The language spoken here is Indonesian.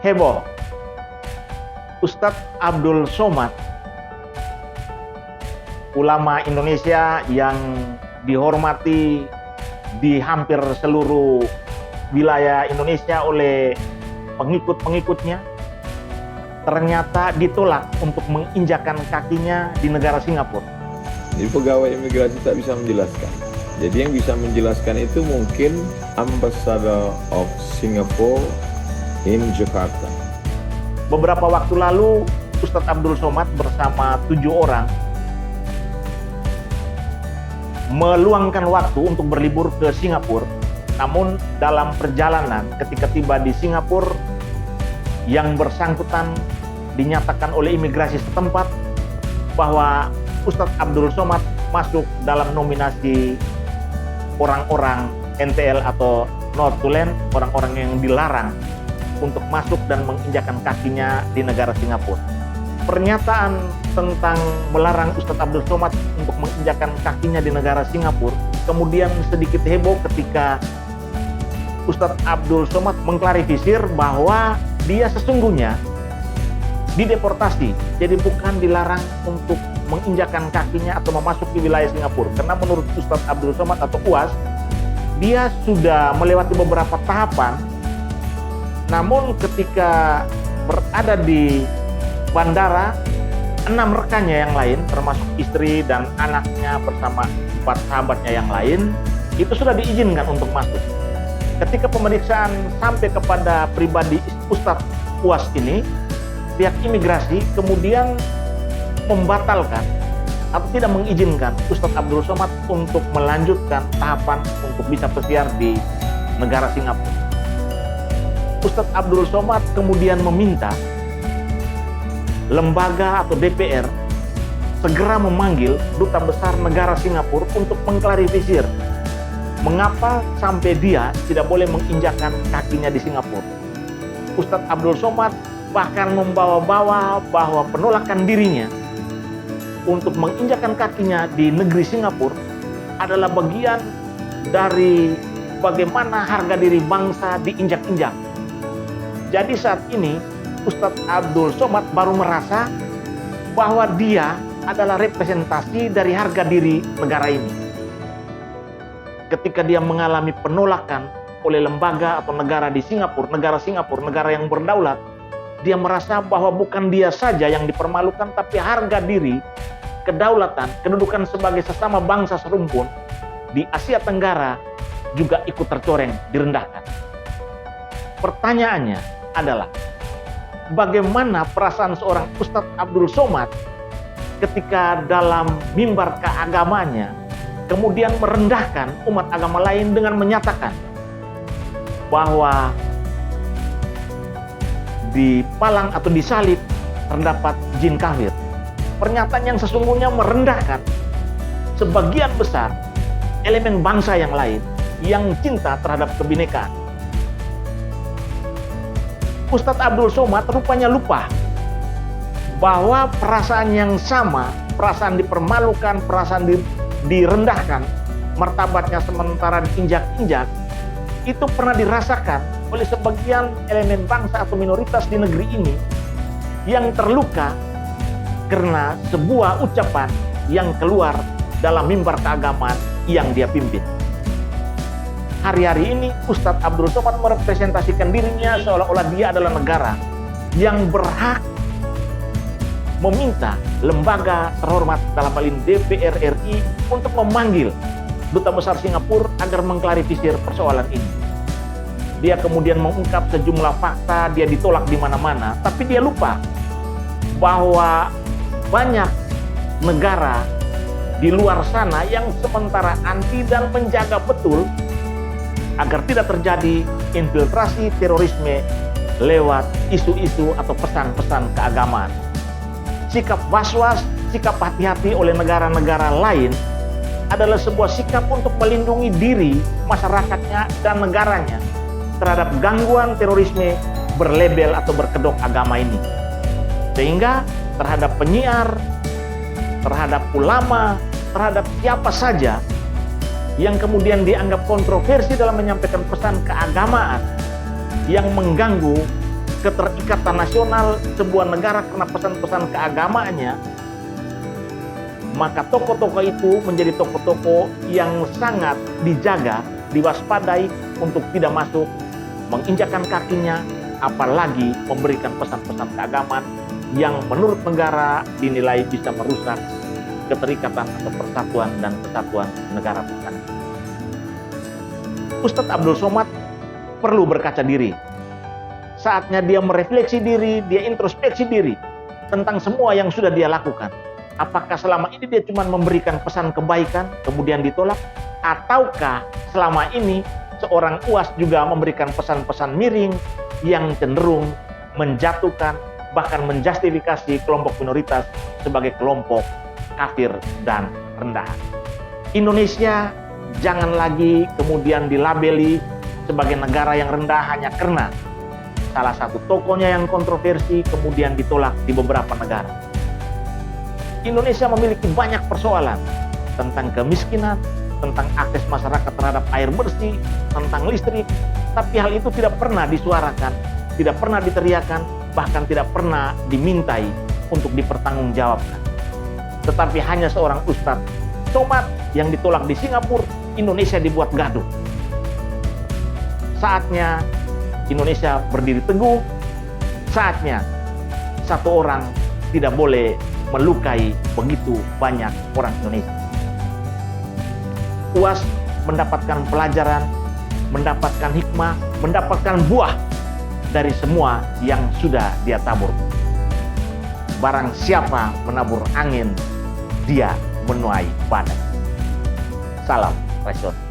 heboh. Ustadz Abdul Somad, ulama Indonesia yang dihormati di hampir seluruh wilayah Indonesia oleh pengikut-pengikutnya, ternyata ditolak untuk menginjakan kakinya di negara Singapura. Jadi pegawai imigrasi tak bisa menjelaskan. Jadi yang bisa menjelaskan itu mungkin Ambassador of Singapore in Jakarta. Beberapa waktu lalu, Ustadz Abdul Somad bersama 7 orang meluangkan waktu untuk berlibur ke Singapura. Namun dalam perjalanan ketika tiba di Singapura, yang bersangkutan dinyatakan oleh imigrasi setempat bahwa Ustadz Abdul Somad masuk dalam nominasi orang-orang NTL atau Not to Land, orang-orang yang dilarang untuk masuk dan menginjakan kakinya di negara Singapura. Pernyataan tentang melarang Ustadz Abdul Somad untuk menginjakan kakinya di negara Singapura kemudian sedikit heboh ketika Ustadz Abdul Somad mengklarifikasi bahwa dia sesungguhnya dideportasi, jadi bukan dilarang untuk menginjakan kakinya atau memasuki wilayah Singapura. Karena menurut Ustadz Abdul Somad atau UAS, dia sudah melewati beberapa tahapan, namun ketika berada di bandara, 6 rekannya yang lain, termasuk istri dan anaknya bersama 4 sahabatnya yang lain, itu sudah diizinkan untuk masuk. Ketika pemeriksaan sampai kepada pribadi Ustadz UAS ini, pihak imigrasi kemudian membatalkan atau tidak mengizinkan Ustadz Abdul Somad untuk melanjutkan tahapan untuk bisa pesiar di negara Singapura. Ustadz Abdul Somad kemudian meminta lembaga atau DPR segera memanggil Duta Besar negara Singapura untuk mengklarifikasi mengapa sampai dia tidak boleh menginjakan kakinya di Singapura. Ustadz Abdul Somad bahkan membawa-bawa bahwa penolakan dirinya untuk menginjakan kakinya di negeri Singapura adalah bagian dari bagaimana harga diri bangsa diinjak-injak. Jadi saat ini Ustadz Abdul Somad baru merasa bahwa dia adalah representasi dari harga diri negara ini. Ketika dia mengalami penolakan oleh lembaga atau negara di Singapura, negara yang berdaulat, dia merasa bahwa bukan dia saja yang dipermalukan, tapi harga diri, kedaulatan, kedudukan sebagai sesama bangsa serumpun di Asia Tenggara juga ikut tercoreng, direndahkan. Pertanyaannya adalah, bagaimana perasaan seorang Ustadz Abdul Somad ketika dalam mimbar keagamanya kemudian merendahkan umat agama lain dengan menyatakan bahwa di palang atau di salib terdapat jin kafir. Pernyataan yang sesungguhnya merendahkan sebagian besar elemen bangsa yang lain yang cinta terhadap kebinekaan. Ustadz Abdul Somad rupanya lupa bahwa perasaan yang sama, perasaan dipermalukan, perasaan direndahkan, martabatnya sementara diinjak-injak, itu pernah dirasakan oleh sebagian elemen bangsa atau minoritas di negeri ini yang terluka karena sebuah ucapan yang keluar dalam mimbar keagamaan yang dia pimpin. Hari-hari ini Ustadz Abdul Somad merepresentasikan dirinya seolah-olah dia adalah negara yang berhak meminta lembaga terhormat dalam hal ini DPR RI untuk memanggil Duta Besar Singapura agar mengklarifikasi persoalan ini. Dia kemudian mengungkap sejumlah fakta, dia ditolak di mana-mana, tapi dia lupa bahwa banyak negara di luar sana yang sementara anti dan menjaga betul agar tidak terjadi infiltrasi terorisme lewat isu-isu atau pesan-pesan keagamaan. Sikap was-was, sikap hati-hati oleh negara-negara lain adalah sebuah sikap untuk melindungi diri masyarakatnya dan negaranya terhadap gangguan terorisme berlabel atau berkedok agama ini. Sehingga terhadap penyiar, terhadap ulama, terhadap siapa saja yang kemudian dianggap kontroversi dalam menyampaikan pesan keagamaan yang mengganggu keterikatan nasional sebuah negara karena pesan-pesan keagamaannya, maka tokoh-tokoh itu menjadi tokoh-tokoh yang sangat dijaga, diwaspadai untuk tidak masuk, menginjakkan kakinya, apalagi memberikan pesan-pesan keagamaan yang menurut negara dinilai bisa merusak keterikatan atau persatuan dan kesatuan negara bangsa. Ustadz Abdul Somad perlu berkaca diri. Saatnya dia merefleksi diri, dia introspeksi diri tentang semua yang sudah dia lakukan. Apakah selama ini dia cuma memberikan pesan kebaikan, kemudian ditolak? Ataukah selama ini seorang UAS juga memberikan pesan-pesan miring yang cenderung menjatuhkan, bahkan menjustifikasi kelompok minoritas sebagai kelompok kafir dan rendahan? Indonesia jangan lagi kemudian dilabeli sebagai negara yang rendah hanya karena salah satu tokohnya yang kontroversi kemudian ditolak di beberapa negara. Indonesia memiliki banyak persoalan tentang kemiskinan, tentang akses masyarakat terhadap air bersih, tentang listrik, tapi hal itu tidak pernah disuarakan, tidak pernah diteriakan, bahkan tidak pernah dimintai untuk dipertanggungjawabkan. Tetapi hanya seorang Ustadz Somad yang ditolak di Singapura, Indonesia dibuat gaduh. Saatnya Indonesia berdiri teguh, saatnya satu orang tidak boleh melukai begitu banyak orang Indonesia. UAS mendapatkan pelajaran, mendapatkan hikmah, mendapatkan buah dari semua yang sudah dia tabur. Barang siapa menabur angin, dia menuai badai. Salam rasional.